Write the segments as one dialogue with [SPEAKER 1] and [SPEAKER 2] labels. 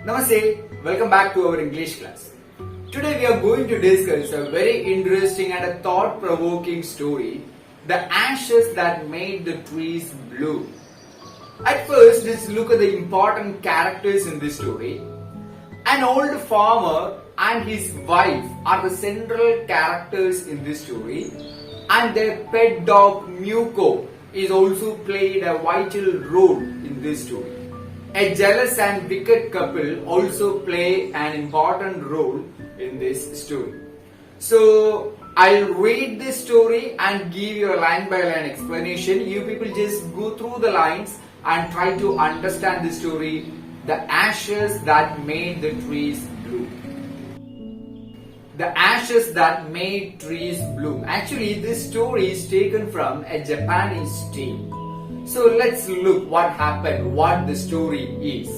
[SPEAKER 1] Namaste, welcome back to our English class. Today we are going to discuss a very interesting and a thought-provoking story, The Ashes That Made the Trees Blue. At first, let's look at the important characters in this story. An old farmer and his wife are the central characters in this story, and their pet dog Muko is also played a vital role in this story. A jealous and wicked couple also play an important role in this story. So I'll read this story and give you a line by line explanation. You people just go through the lines and try to understand the story. The ashes that made the trees blue. The ashes that made trees bloom. Actually, this story is taken from a Japanese tale. So let's look what happened, what the story is.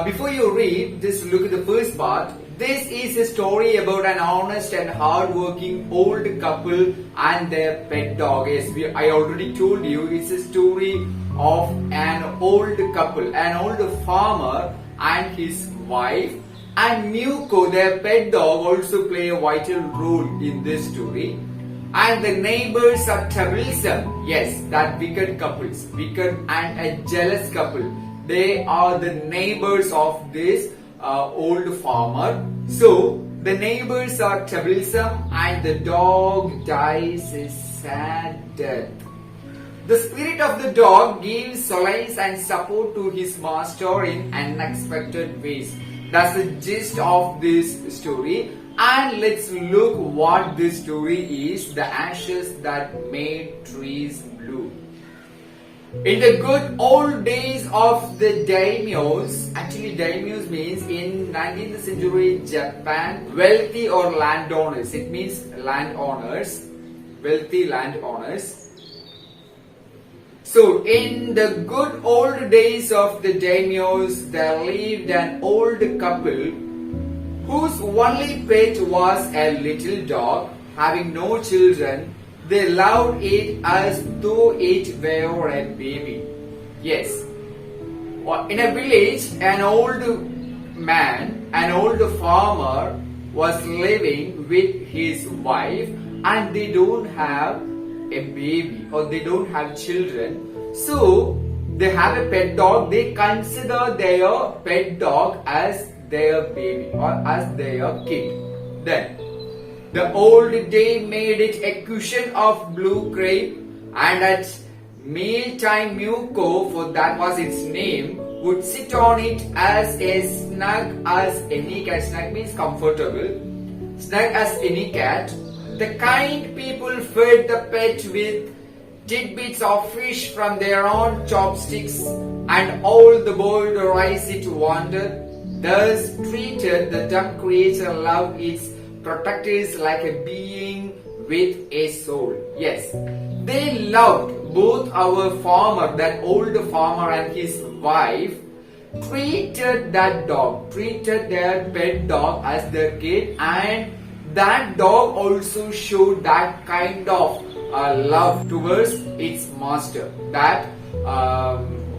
[SPEAKER 1] Before you read, just look at the first part. This is a story about an honest and hard-working old couple and their pet dog. Yes, I already told you, it's a story of an old couple, an old farmer and his wife. And Muko, their pet dog, also play a vital role in this story. And the neighbors are troublesome. Yes, that wicked couples, wicked and a jealous couple. They are the neighbors of this old farmer. So the neighbors are troublesome and the dog dies a sad death. The spirit of the dog gives solace and support to his master in unexpected ways. That's the gist of this story. And let's look what this story is. The ashes that made trees blue. In the good old days of the daimyos, actually daimyos means in 19th century Japan, wealthy or landowners. It means landowners, wealthy landowners. So, in the good old days of the daimyos, there lived an old couple whose only pet was a little dog. Having no children, they loved it as though it were a baby. Yes. In a village, an old man, an old farmer was living with his wife, and they don't have a baby or they don't have children. So they have a pet dog. They consider their pet dog as their baby or as their kid. Then the old dame made it a cushion of blue crepe, and at mealtime Muko, for that was its name, would sit on it as snug as any cat. Snug means comfortable. Snug as any cat. The kind people fed the pet with tidbits of fish from their own chopsticks and all the boiled rice it wanted. Thus treated, the dumb creature loved its protectors like a being with a soul. Yes, they loved both our farmer, that old farmer and his wife, treated that dog, treated their pet dog as their kid, and that dog also showed that kind of love towards its master, that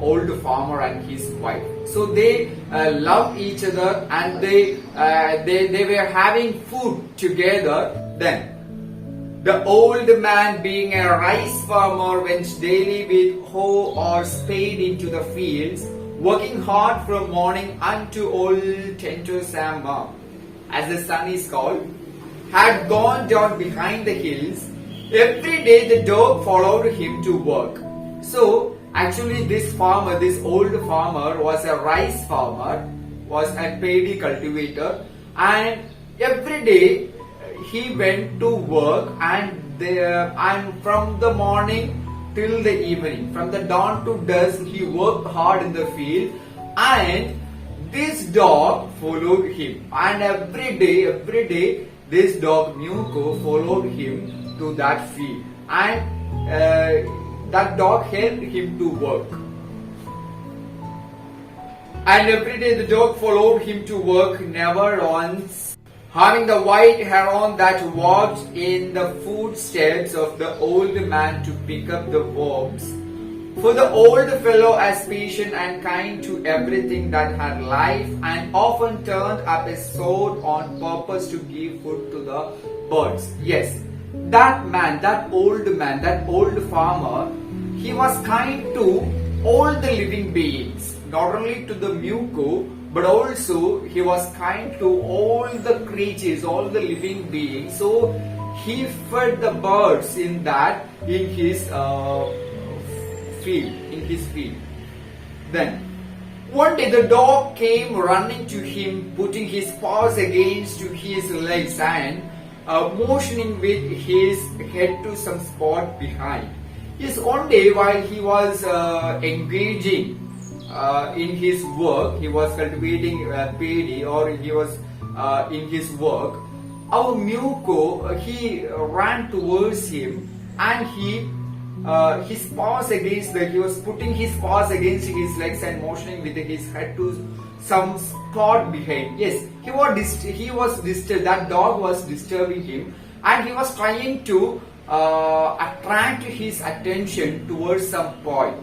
[SPEAKER 1] old farmer and his wife. So they loved each other, and they were having food together. Then the old man, being a rice farmer, went daily with hoe or spade into the fields, working hard from morning unto old Tento Samba, as the sun is called, had gone down behind the hills. Every day the dog followed him to work. So actually this farmer, this old farmer, was a rice farmer, was a paddy cultivator, and every day he went to work, and from the morning till the evening, from the dawn to dusk, he worked hard in the field, and this dog followed him, and every day this dog Muko followed him to that field, and that dog helped him to work. And every day the dog followed him to work, never once having the white heron that walked in the footsteps of the old man to pick up the worms For the old fellow as patient and kind to everything that had life, and often turned up a sword on purpose to give food to the birds. Yes, that man, that old farmer, he was kind to all the living beings, not only to the Muko, but also he was kind to all the creatures, all the living beings. So he fed the birds in his field. Then one day the dog came running to him, putting his paws against his legs and motioning with his head to some spot behind. Yes, one day while he was engaging in his work, he was cultivating paddy, or he was in his work, our Muko, he ran towards him, and he was putting his paws against his legs and motioning with his head to some spot behind. Yes, that dog was disturbing him, and he was trying to attract his attention towards some point,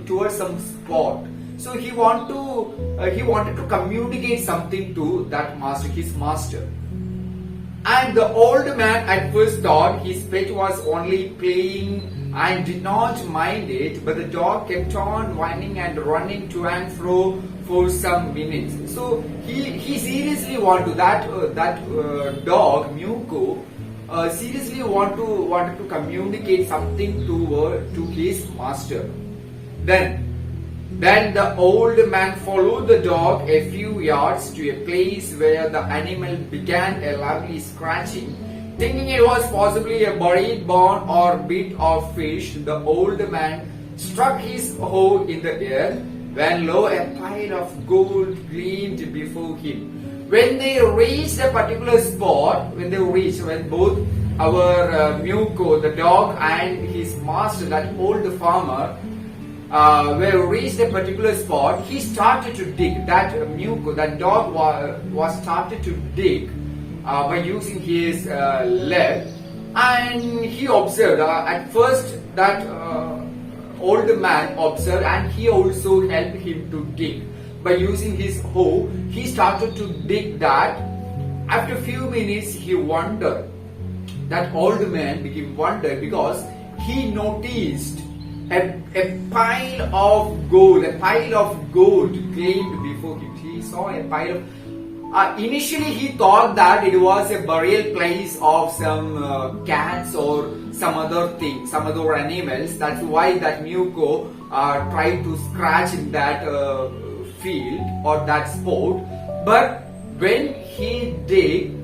[SPEAKER 1] towards some spot. So he wanted to communicate something to that master, his master. And the old man at first thought his pet was only playing and did not mind it, but the dog kept on whining and running to and fro for some minutes. So he seriously wanted that dog Muko seriously wanted to communicate something to his master. Then the old man followed the dog a few yards to a place where the animal began a lively scratching. Thinking it was possibly a buried bone or bit of fish, the old man struck his hoe in the air, when lo, a pile of gold gleamed before him. When they reached a particular spot, when both our Muko, the dog, and his master, that old farmer, were reached a particular spot, he started to dig. That Muko, that dog, was started to dig by using his leg, and he observed. At first, that old man observed, and he also helped him to dig by using his hoe. He started to dig that. After a few minutes, he wondered. That old man became wondered because he noticed a pile of gold gleamed before him. He saw a pile of. Initially, he thought that it was a burial place of some cats or some other thing, some other animals. That's why that Muko tried to scratch in that field or that spot. But when he digged,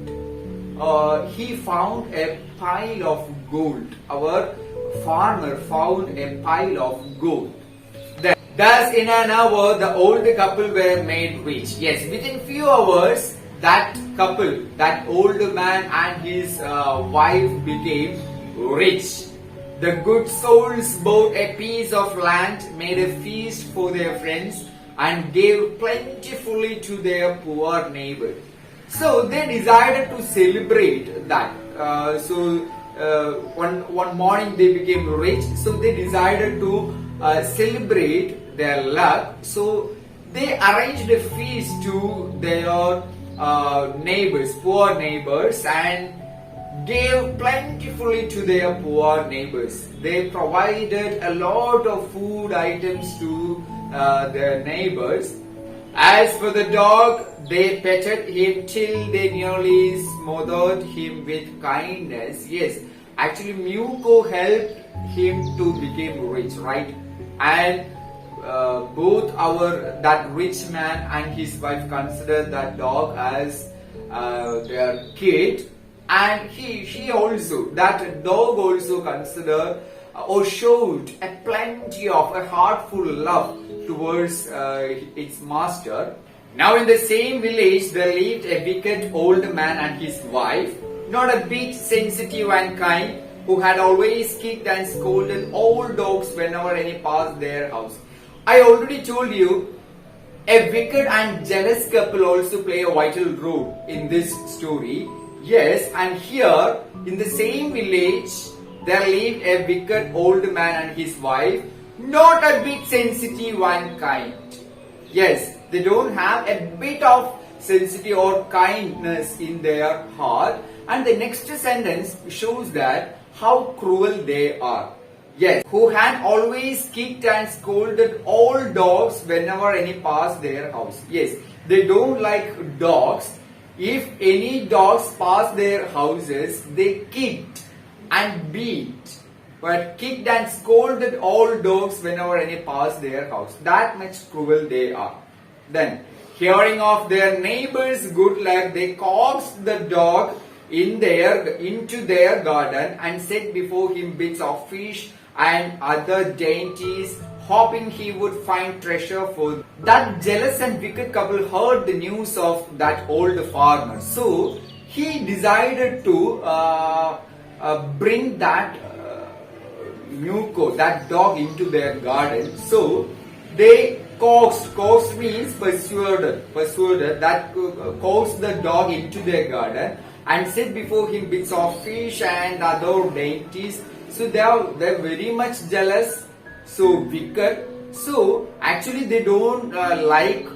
[SPEAKER 1] he found a pile of gold. Our farmer found a pile of gold. Thus, in an hour, the old couple were made rich. Yes, within few hours, that couple, that old man and his wife became rich. The good souls bought a piece of land, made a feast for their friends, and gave plentifully to their poor neighbors. So they decided to celebrate that. One morning they became rich, so they decided to celebrate their luck. So they arranged a feast to their neighbors, poor neighbors, and gave plentifully to their poor neighbors. They provided a lot of food items to their neighbors. As for the dog, they petted him till they nearly smothered him with kindness. Yes, actually Muko helped him to become rich, right? And both that rich man and his wife considered that dog as their kid, and that dog also considered or showed a heartful love towards its master. Now in the same village there lived a wicked old man and his wife, not a bit sensitive and kind, who had always kicked and scolded all dogs whenever any passed their house. I already told you, a wicked and jealous couple also play a vital role in this story. Yes, and here in the same village there lived a wicked old man and his wife not a bit sensitive and kind. Yes, they don't have a bit of sensitivity or kindness in their heart. And the next sentence shows that how cruel they are. Yes, who had always kicked and scolded all dogs whenever any passed their house. Yes, they don't like dogs. If any dogs pass their houses, they kicked and beat, but kicked and scolded all dogs whenever any pass their house. That much cruel they are. Then, hearing of their neighbor's good luck, they coaxed the dog into their garden and set before him bits of fish and other dainties, hoping he would find treasure for them. That jealous and wicked couple heard the news of that old farmer. So he decided to bring that Muko, that dog, into their garden. So they coaxed means persuaded, that coaxed the dog into their garden and set before him bits of fish and other dainties. So they're very much jealous, so wicked. So actually they don't like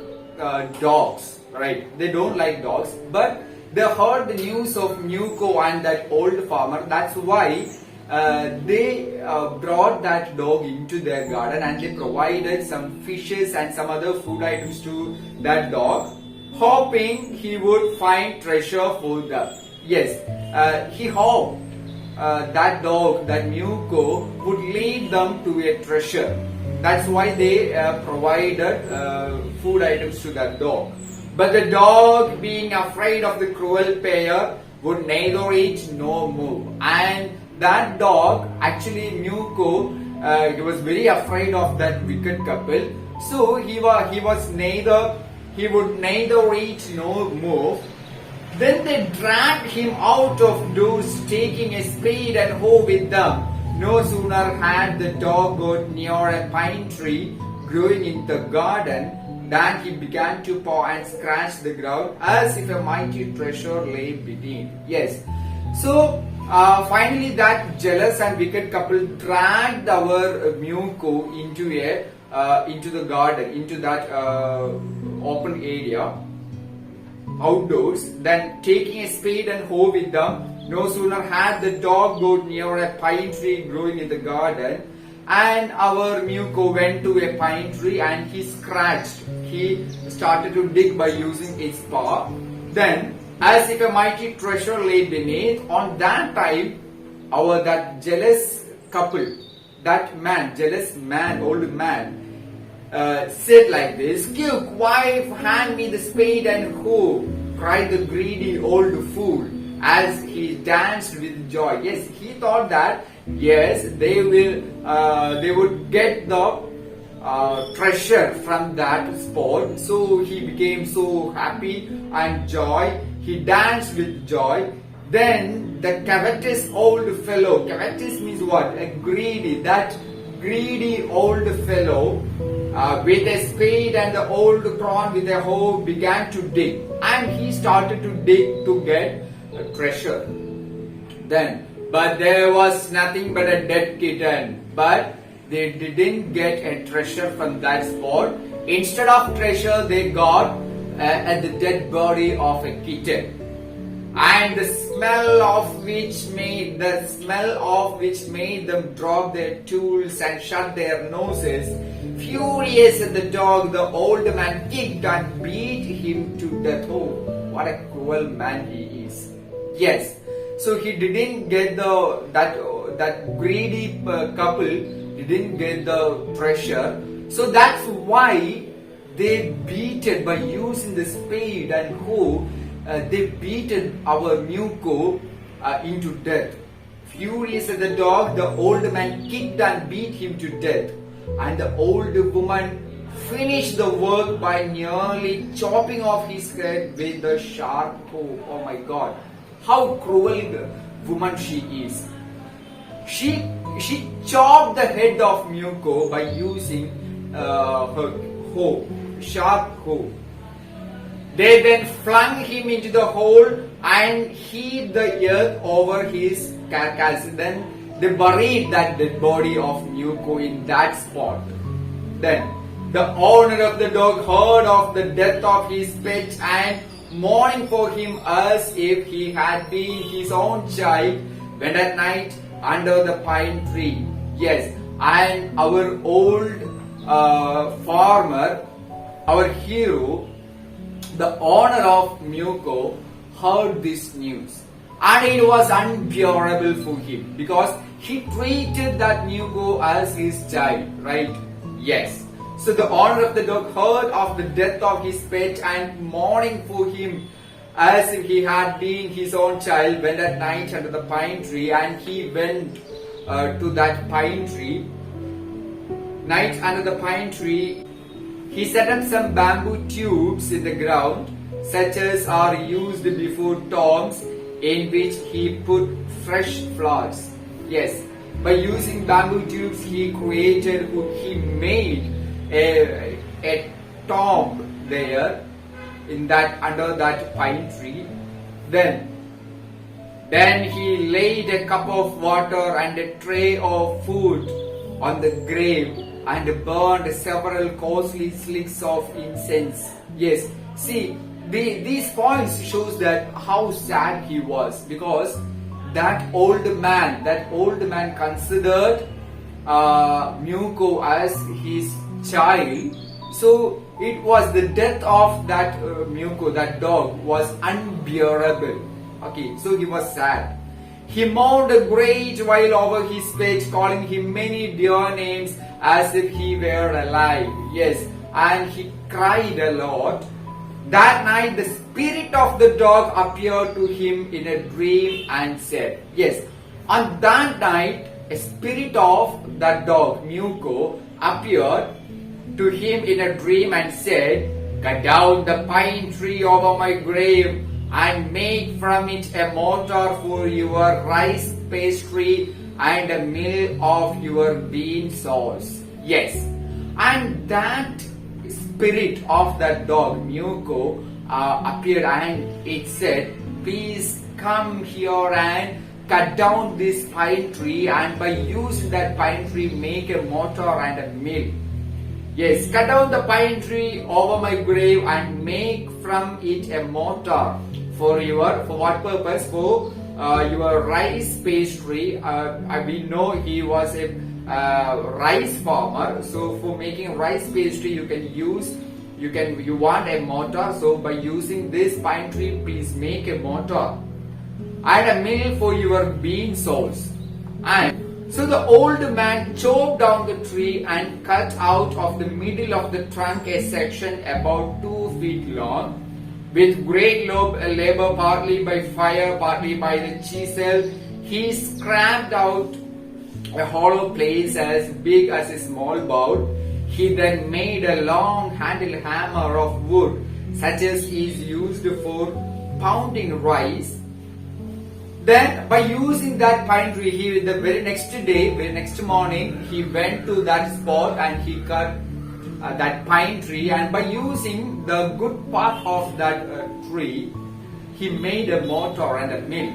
[SPEAKER 1] dogs, right? They don't like dogs, but they heard the news of Muko and that old farmer. That's why they brought that dog into their garden and they provided some fishes and some other food items to that dog, hoping he would find treasure for them. Yes, he hoped that dog, that Muko, would lead them to a treasure. That's why they provided food items to that dog. But the dog, being afraid of the cruel pair, would neither eat nor move. And that dog, actually Muko, he was very afraid of that wicked couple. So he would neither eat nor move. Then they dragged him out of doors, taking a spade and hoe with them. No sooner had the dog got near a pine tree growing in the garden than he began to paw and scratch the ground as if a mighty treasure lay beneath. Yes. So finally that jealous and wicked couple dragged our Muko into the garden, into that open area, outdoors. Then taking a spade and hoe with them, no sooner had the dog got near a pine tree growing in the garden, and our Muko went to a pine tree and he scratched. He started to dig by using his paw. Then, as if a mighty treasure lay beneath, on that time, that jealous couple, that man, jealous man, old man, said like this, "Quick, wife, hand me the spade and hoe," cried the greedy old fool as he danced with joy. Yes, he thought that yes, they would get the treasure from that spot. So he became so happy and joy. He danced with joy. Then the covetous old fellow, covetous means what? A greedy, that greedy old fellow with a spade and the old crone with a hoe began to dig, and he started to dig to get a treasure. Then, but there was nothing but a dead kitten. But they didn't get a treasure from that spot. Instead of treasure, they got the dead body of a kitten. And the smell of which made them drop their tools and shut their noses. Furious at the dog, the old man kicked and beat him to death. Oh, what a cruel man he is! Yes, so he didn't get that greedy couple didn't get the treasure. So that's why they beat it by using the spade and hoe. They beat our Muko into death. Furious at the dog, the old man kicked and beat him to death. And the old woman finished the work by nearly chopping off his head with a sharp hoe. Oh my God, how cruel the woman she is. She chopped the head of Muko by using her hoe, sharp hoe. They then flung him into the hole and heaped the earth over his carcass. Then they buried that dead body of Muko in that spot. Then the owner of the dog heard of the death of his pet and mourning for him as if he had been his own child, went at night under the pine tree. Yes, and our old farmer, our hero, the owner of Muko, heard this news. And it was unbearable for him because he treated that Muko as his child, right? Yes. So the owner of the dog heard of the death of his pet and mourning for him as if he had been his own child, went at night under the pine tree, and he went to that pine tree. Night under the pine tree, he set up some bamboo tubes in the ground, such as are used before tombs, in which he put fresh flowers. Yes, by using bamboo tubes, he made a tomb there in that under that pine tree. Then he laid a cup of water and a tray of food on the grave and burned several costly sticks of incense. Yes, see, these points shows that how sad he was, because that old man considered Muko as his child. So it was the death of that Muko, that dog, was unbearable. Okay, so he was sad. He mourned a great while over his pet, calling him many dear names as if he were alive. Yes, and he cried a lot. That night the spirit of the dog appeared to him in a dream and said, yes, on that night a spirit of that dog, Muko, appeared to him in a dream and said, cut down the pine tree over my grave and make from it a mortar for your rice pastry and a mill of your bean sauce. Yes, and that spirit of that dog, Muko, appeared and it said, please come here and cut down this pine tree, and by using that pine tree make a mortar and a mill. Yes, cut down the pine tree over my grave and make from it a mortar for what purpose? For your rice pastry. We know he was a rice farmer, so for making rice pastry you want a mortar. So by using this pine tree, please make a mortar and a mill for your bean sauce. And so the old man chopped down the tree and cut out of the middle of the trunk a section about 2 feet long, with great labor, partly by fire, partly by the chisel. He scraped out a hollow place as big as a small bowl. He then made a long handled hammer of wood, such as is used for pounding rice. Then by using that pine tree, the very next morning, he went to that spot and he cut that pine tree, and by using the good part of that tree, he made a mortar and a mill.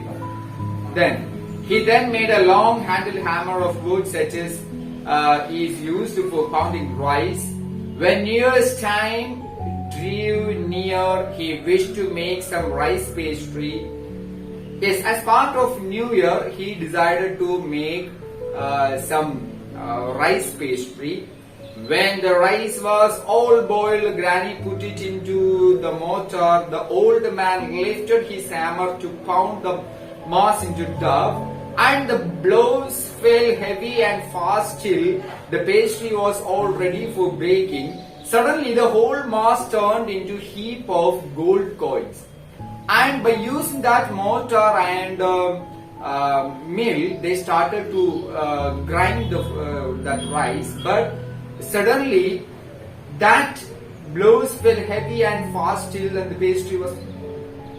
[SPEAKER 1] Then he made a long handled hammer of wood, such as is used for pounding rice. When New Year's time drew near, he wished to make some rice pastry. Yes, as part of New Year, he decided to make some rice pastry. When the rice was all boiled, Granny put it into the mortar. The old man lifted his hammer to pound the mass into dough, and the blows fell heavy and fast till the pastry was all ready for baking. Suddenly the whole mass turned into a heap of gold coins. And by using that mortar and mill, they started to grind that rice. But suddenly that blows fell heavy and fast till and the pastry was...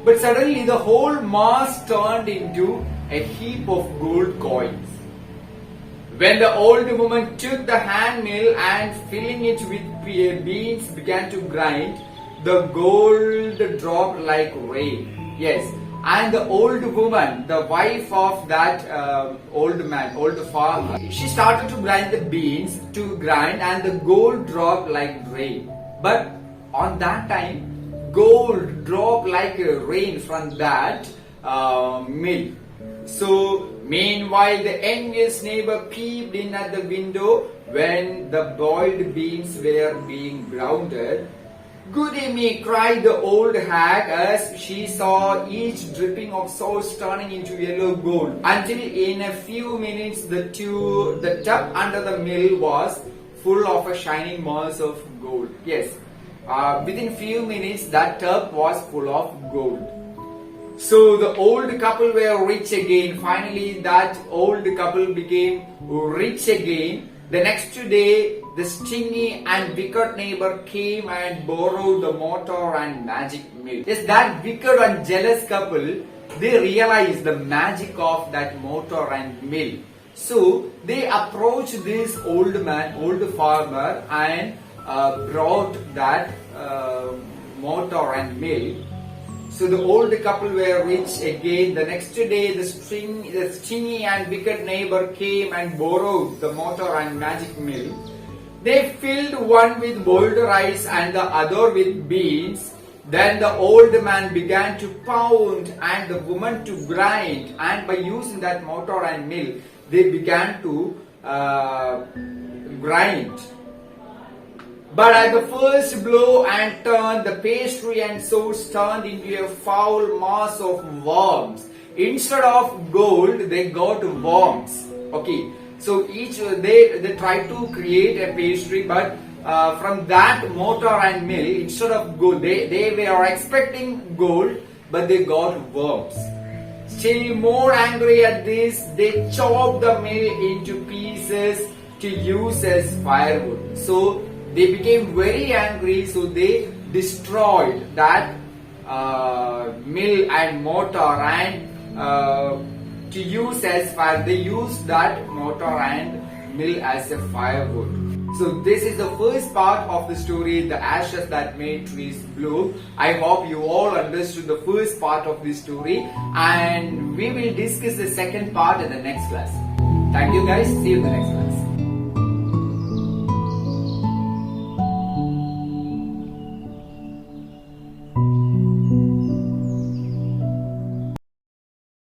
[SPEAKER 1] But suddenly the whole mass turned into a heap of gold coins. When the old woman took the hand mill and filling it with beans began to grind, the gold dropped like rain. Yes, And the old woman, the wife of that old farmer, she started to grind the beans and the gold dropped like rain. But on that time, gold dropped like rain from that mill. So meanwhile, the envious neighbor peeped in at the window when the boiled beans were being grounded. "Goody me," cried the old hag as she saw each dripping of sauce turning into yellow gold, until in a few minutes the tub under the mill was full of a shining mass of gold. Yes, within few minutes that tub was full of gold. So the old couple were rich again. Finally, that old couple became rich again. The next day, the stingy and wicked neighbor came and borrowed the mortar and magic mill. Yes, that wicked and jealous couple, they realized the magic of that mortar and mill. So they approached this old farmer and brought that mortar and mill. So the old couple were rich again. The next day, the stingy and wicked neighbor came and borrowed the mortar and magic mill. They filled one with boiled rice and the other with beans. Then the old man began to pound and the woman to grind. And by using that mortar and mill, they began to grind. But at the first blow and turn, the pastry and sauce turned into a foul mass of worms. Instead of gold, they got worms. Okay, so they tried to create a pastry, but from that mortar and mill, instead of gold, they were expecting gold, but they got worms. Still more angry at this, they chopped the mill into pieces to use as firewood. So they became very angry, so they destroyed that mill and mortar and to use as fire. They used that mortar and mill as a firewood. So this is the first part of the story, the ashes that made trees blue. I hope you all understood the first part of this story, and we will discuss the second part in the next class. Thank you guys. See you in the next class.